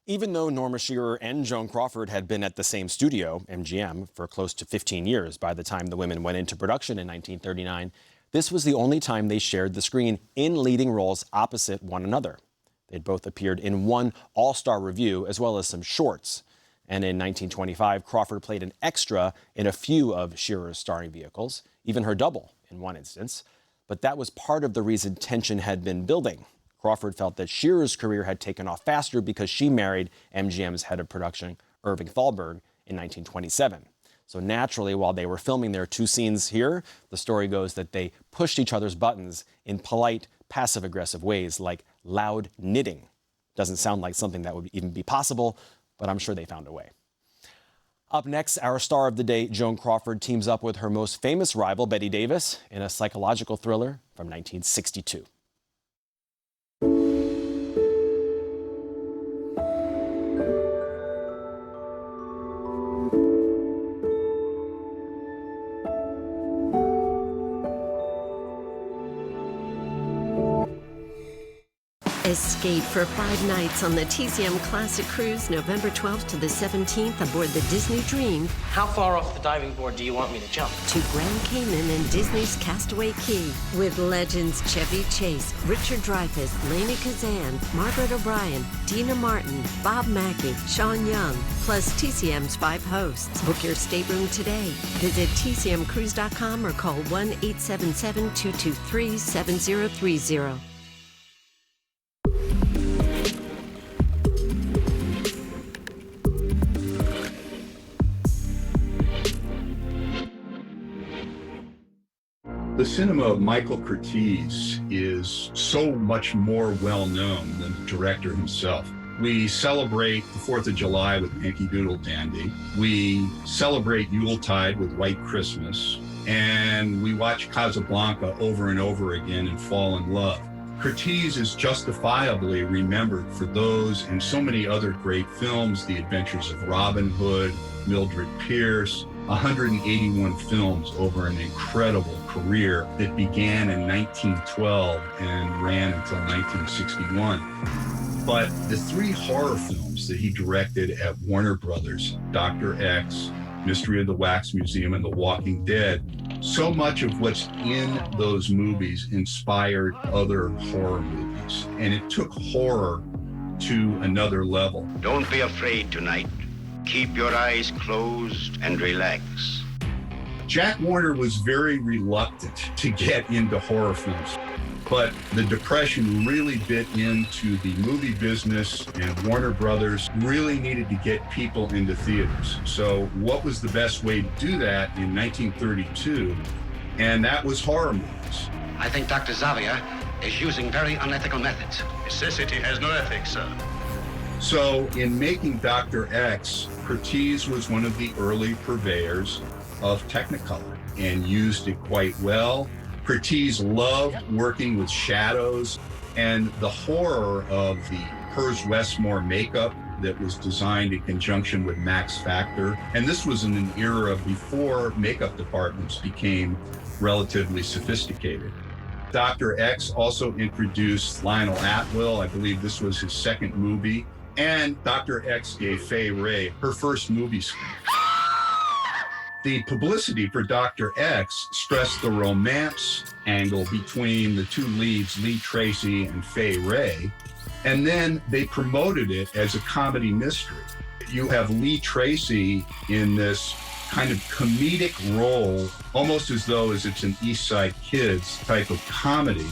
Even though Norma Shearer and Joan Crawford had been at the same studio, MGM, for close to 15 years by the time the women went into production in 1939, this was the only time they shared the screen in leading roles opposite one another. They'd both appeared in one all-star review as well as some shorts. And in 1925, Crawford played an extra in a few of Shearer's starring vehicles, even her double in one instance. But that was part of the reason tension had been building. Crawford felt that Shearer's career had taken off faster because she married MGM's head of production, Irving Thalberg, in 1927. So naturally, while they were filming their two scenes here, the story goes that they pushed each other's buttons in polite, passive-aggressive ways, like loud knitting. Doesn't sound like something that would even be possible, but I'm sure they found a way. Up next, our star of the day, Joan Crawford, teams up with her most famous rival, Bette Davis, in a psychological thriller from 1962. Escape for 5 nights on the TCM Classic Cruise, November 12th to the 17th aboard the Disney Dream. How far off the diving board do you want me to jump? To Grand Cayman and Disney's Castaway Cay. With legends Chevy Chase, Richard Dreyfuss, Lainie Kazan, Margaret O'Brien, Dina Martin, Bob Mackie, Sean Young, plus TCM's 5 hosts. Book your stateroom today. Visit tcmcruise.com or call 1-877-223-7030. The cinema of Michael Curtiz is so much more well-known than the director himself. We celebrate the 4th of July with Yankee Doodle Dandy. We celebrate Yuletide with White Christmas. And we watch Casablanca over and over again and fall in love. Curtiz is justifiably remembered for those and so many other great films, The Adventures of Robin Hood, Mildred Pierce, 181 films over an incredible career that began in 1912 and ran until 1961. But the 3 horror films that he directed at Warner Brothers, Dr. X, Mystery of the Wax Museum, and The Walking Dead, so much of what's in those movies inspired other horror movies. And it took horror to another level. Don't be afraid tonight. Keep your eyes closed and relax. Jack Warner was very reluctant to get into horror films, but the Depression really bit into the movie business, and Warner Brothers really needed to get people into theaters. So what was the best way to do that in 1932? And that was horror movies. I think Dr. Zavia is using very unethical methods. Necessity has no ethics, sir. So in making Dr. X, Curtiz was one of the early purveyors of Technicolor and used it quite well. Curtiz loved working with shadows and the horror of the Hers Westmore makeup that was designed in conjunction with Max Factor. And this was in an era before makeup departments became relatively sophisticated. Dr. X also introduced Lionel Atwill. I believe this was his second movie. And Dr. X gave Fay Wray her first movie script. The publicity for Dr. X stressed the romance angle between the 2 leads, Lee Tracy and Fay Wray, and then they promoted it as a comedy mystery. You have Lee Tracy in this kind of comedic role, almost as though it's an East Side Kids type of comedy,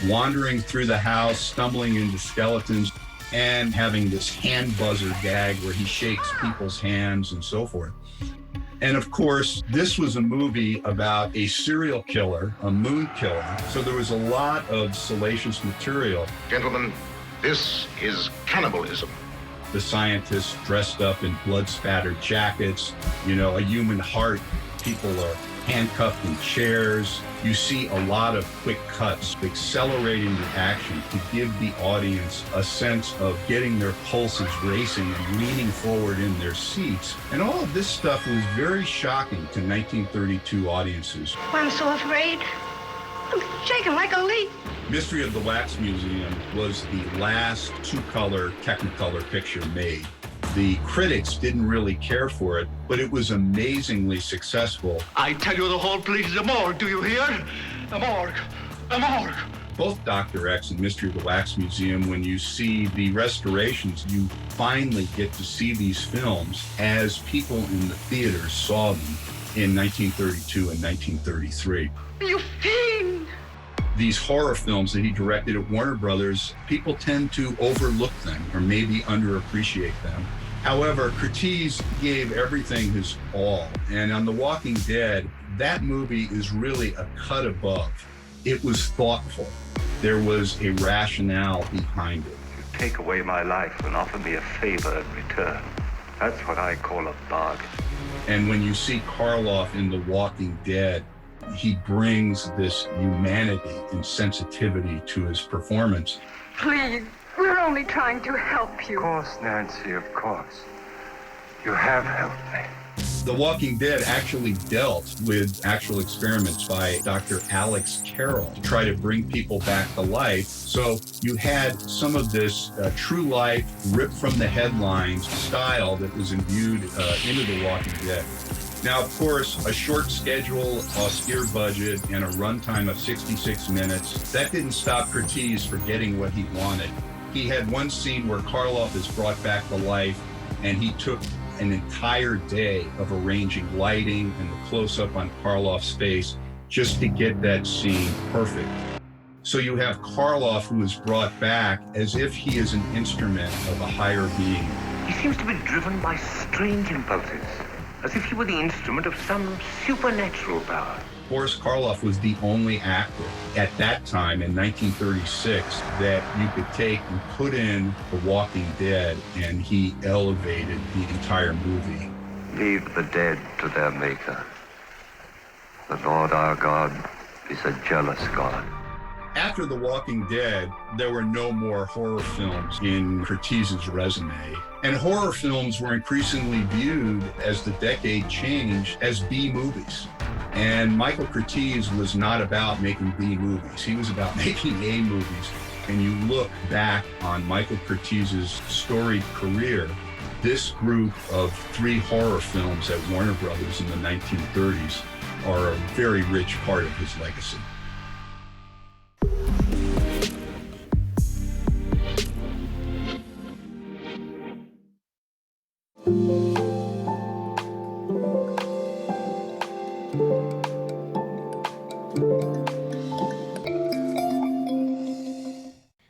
wandering through the house, stumbling into skeletons, and having this hand buzzer gag where he shakes people's hands and so forth. And of course, this was a movie about a serial killer, a moon killer. So there was a lot of salacious material. Gentlemen, this is cannibalism. The scientists dressed up in blood-spattered jackets, a human heart. People are handcuffed in chairs. You see a lot of quick cuts, accelerating the action to give the audience a sense of getting their pulses racing and leaning forward in their seats. And all of this stuff was very shocking to 1932 audiences. I'm so afraid. I'm shaking like a leaf. Mystery of the Wax Museum was the last two-color Technicolor picture made. The critics didn't really care for it, but it was amazingly successful. I tell you, the whole place is a morgue, do you hear? A morgue. A morgue. Both Dr. X and Mystery of the Wax Museum, when you see the restorations, you finally get to see these films as people in the theaters saw them in 1932 and 1933. You fiend! These horror films that he directed at Warner Brothers, people tend to overlook them or maybe underappreciate them. However, Curtiz gave everything his all. And on The Walking Dead, that movie is really a cut above. It was thoughtful. There was a rationale behind it. You take away my life and offer me a favor in return. That's what I call a bargain. And when you see Karloff in The Walking Dead, he brings this humanity and sensitivity to his performance. Please, we're only trying to help you. Of course, Nancy, of course. You have helped me. The Walking Dead actually dealt with actual experiments by Dr. Alex Carroll to try to bring people back to life. So you had some of this true life, ripped from the headlines style that was imbued into The Walking Dead. Now, of course, a short schedule, austere budget, and a runtime of 66 minutes, that didn't stop Curtiz for getting what he wanted. He had one scene where Karloff is brought back to life, and he took an entire day of arranging lighting and the close-up on Karloff's face just to get that scene perfect. So you have Karloff, who is brought back as if he is an instrument of a higher being. He seems to be driven by strange impulses, as if he were the instrument of some supernatural power. Boris Karloff was the only actor at that time in 1936 that you could take and put in The Walking Dead, and he elevated the entire movie. Leave the dead to their maker. The Lord our God is a jealous God. After The Walking Dead, there were no more horror films in Curtiz's resume. And horror films were increasingly viewed, as the decade changed, as B-movies. And Michael Curtiz was not about making B-movies. He was about making A-movies. And you look back on Michael Curtiz's storied career, this group of 3 horror films at Warner Brothers in the 1930s are a very rich part of his legacy.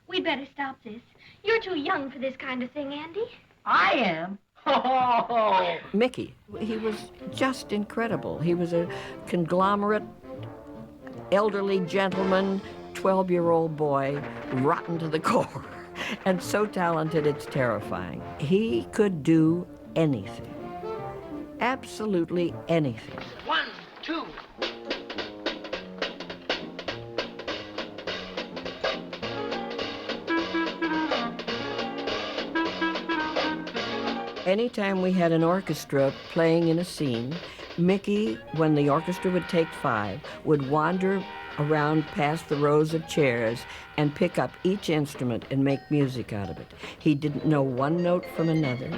We'd better stop this. You're too young for this kind of thing, Andy. I am. Oh. Mickey, he was just incredible. He was a conglomerate, elderly gentleman, 12-year-old boy, rotten to the core, and so talented it's terrifying. He could do anything, absolutely anything. 1, 2. Anytime we had an orchestra playing in a scene, Mickey, when the orchestra would take 5, would wander around past the rows of chairs and pick up each instrument and make music out of it. He didn't know one note from another.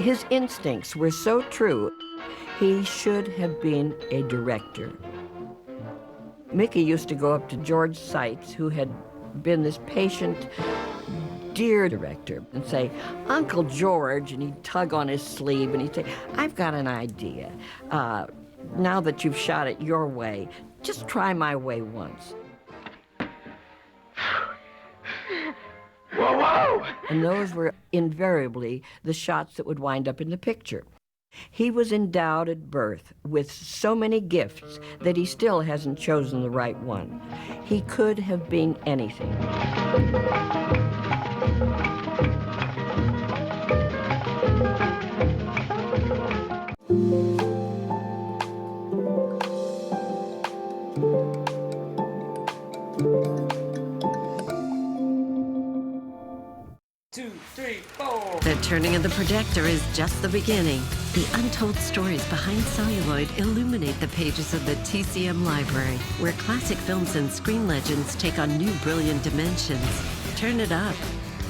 His instincts were so true. He should have been a director. Mickey used to go up to George Seitz, who had been this patient, dear director, and say, "Uncle George," and he'd tug on his sleeve and he'd say, "I've got an idea. Now that you've shot it your way, just try my way once." Whoa, whoa! And those were invariably the shots that would wind up in the picture. He was endowed at birth with so many gifts that he still hasn't chosen the right one. He could have been anything. Two, 3, 4. The turning of the projector is just the beginning. The untold stories behind celluloid illuminate the pages of the TCM library, where classic films and screen legends take on new brilliant dimensions. Turn it up.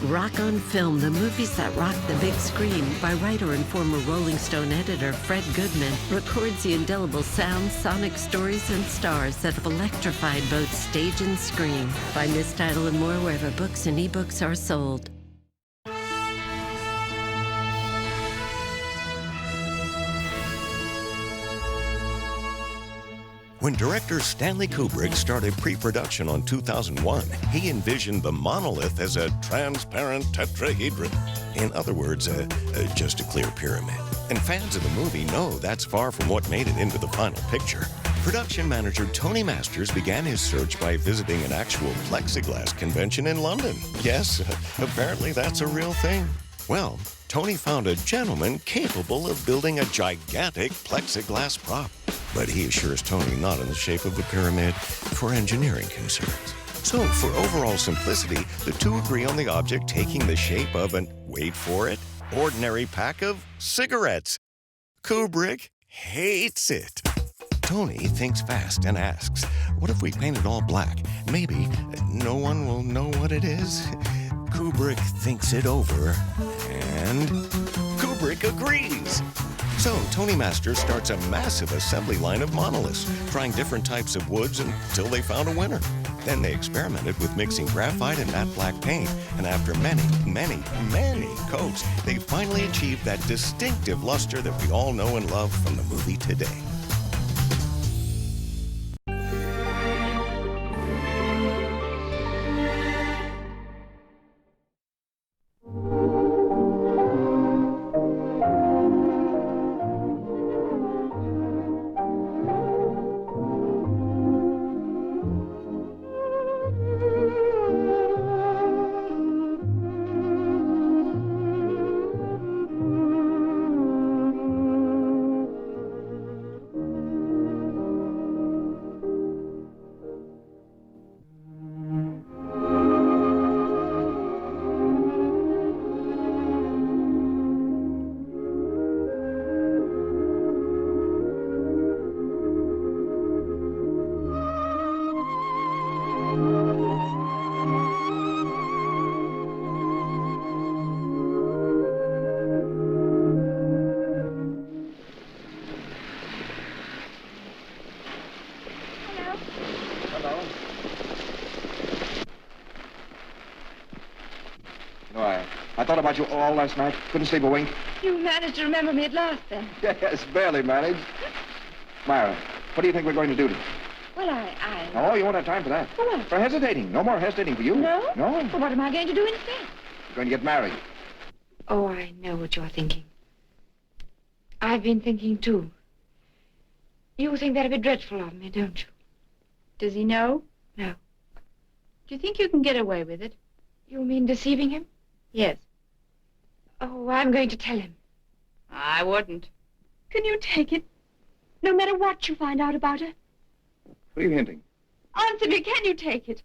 Rock on Film, the movies that rock the big screen, by writer and former Rolling Stone editor Fred Goodman, records the indelible sounds, sonic stories, and stars that have electrified both stage and screen. Find this title and more wherever books and ebooks are sold. When director Stanley Kubrick started pre-production on 2001, he envisioned the monolith as a transparent tetrahedron. In other words, just a clear pyramid. And fans of the movie know that's far from what made it into the final picture. Production manager Tony Masters began his search by visiting an actual plexiglass convention in London. Yes, apparently that's a real thing. Well, Tony found a gentleman capable of building a gigantic plexiglass prop. But he assures Tony not in the shape of a pyramid for engineering concerns. So, for overall simplicity, the two agree on the object taking the shape of an, wait for it, ordinary pack of cigarettes. Kubrick hates it. Tony thinks fast and asks, what if we paint it all black? Maybe no one will know what it is. Kubrick thinks it over, and Kubrick agrees. So, Tony Masters starts a massive assembly line of monoliths, trying different types of woods until they found a winner. Then they experimented with mixing graphite and matte black paint, and after many, many, many coats, they finally achieved that distinctive luster that we all know and love from the movie today. I thought about you all last night. Couldn't sleep a wink. You managed to remember me at last, then. Yes, barely managed. Myra, what do you think we're going to do today? Well, Oh, you won't have time for that. For what? For hesitating. No more hesitating for you. No? No. Well, what am I going to do instead? You're going to get married. Oh, I know what you're thinking. I've been thinking, too. You think that'd be dreadful of me, don't you? Does he know? No. Do you think you can get away with it? You mean deceiving him? Yes. Oh, I'm going to tell him. I wouldn't. Can you take it? No matter what you find out about her? What are you hinting? Answer me, can you take it?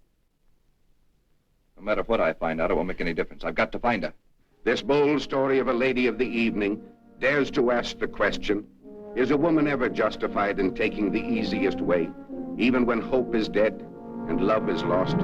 No matter what I find out, it won't make any difference. I've got to find her. This bold story of a lady of the evening dares to ask the question, is a woman ever justified in taking the easiest way, even when hope is dead and love is lost?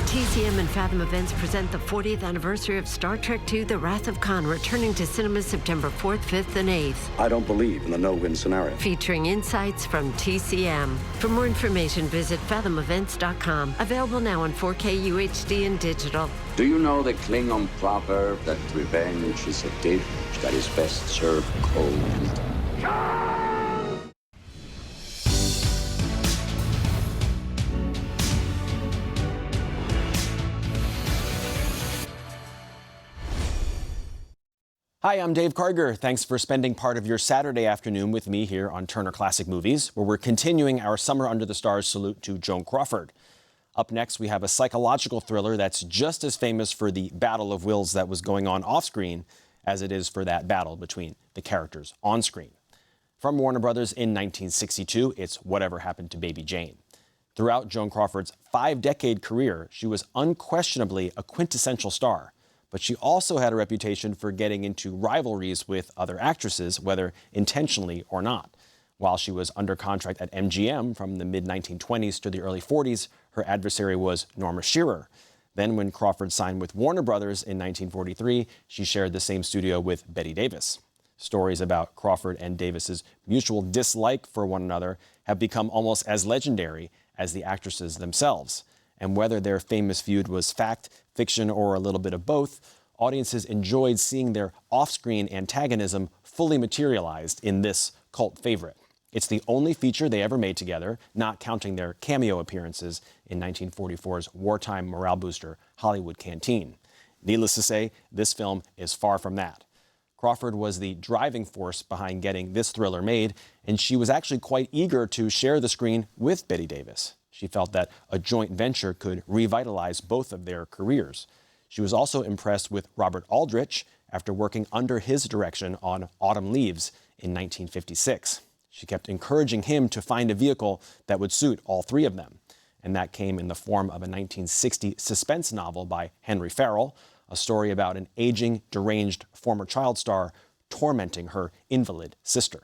TCM and Fathom Events present the 40th anniversary of Star Trek II: The Wrath of Khan, returning to cinemas September 4th, 5th, and 8th. I don't believe in the no-win scenario. Featuring insights from TCM. For more information, visit fathomevents.com. Available now on 4K UHD and digital. Do you know the Klingon proverb that revenge is a dish that is best served cold? Hi, I'm Dave Karger. Thanks for spending part of your Saturday afternoon with me here on Turner Classic Movies, where we're continuing our Summer Under the Stars salute to Joan Crawford. Up next, we have a psychological thriller that's just as famous for the battle of wills that was going on off-screen as it is for that battle between the characters on-screen. From Warner Brothers in 1962, it's Whatever Happened to Baby Jane. Throughout Joan Crawford's 5-decade career, she was unquestionably a quintessential star. But she also had a reputation for getting into rivalries with other actresses, whether intentionally or not. While she was under contract at MGM from the mid-1920s to the early 40s, her adversary was Norma Shearer. Then when Crawford signed with Warner Brothers in 1943, she shared the same studio with Bette Davis. Stories about Crawford and Davis's mutual dislike for one another have become almost as legendary as the actresses themselves. And whether their famous feud was fact, fiction, or a little bit of both, audiences enjoyed seeing their off-screen antagonism fully materialized in this cult favorite. It's the only feature they ever made together, not counting their cameo appearances in 1944's wartime morale booster, Hollywood Canteen. Needless to say, this film is far from that. Crawford was the driving force behind getting this thriller made, and she was actually quite eager to share the screen with Bette Davis. She felt that a joint venture could revitalize both of their careers. She was also impressed with Robert Aldrich after working under his direction on Autumn Leaves in 1956. She kept encouraging him to find a vehicle that would suit all three of them. And that came in the form of a 1960 suspense novel by Henry Farrell, a story about an aging, deranged former child star tormenting her invalid sister.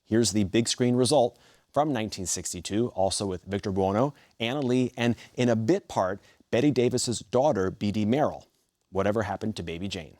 Here's the big screen result from 1962, also with Victor Buono, Anna Lee, and in a bit part, Bette Davis's daughter, B.D. Merrill. Whatever Happened to Baby Jane.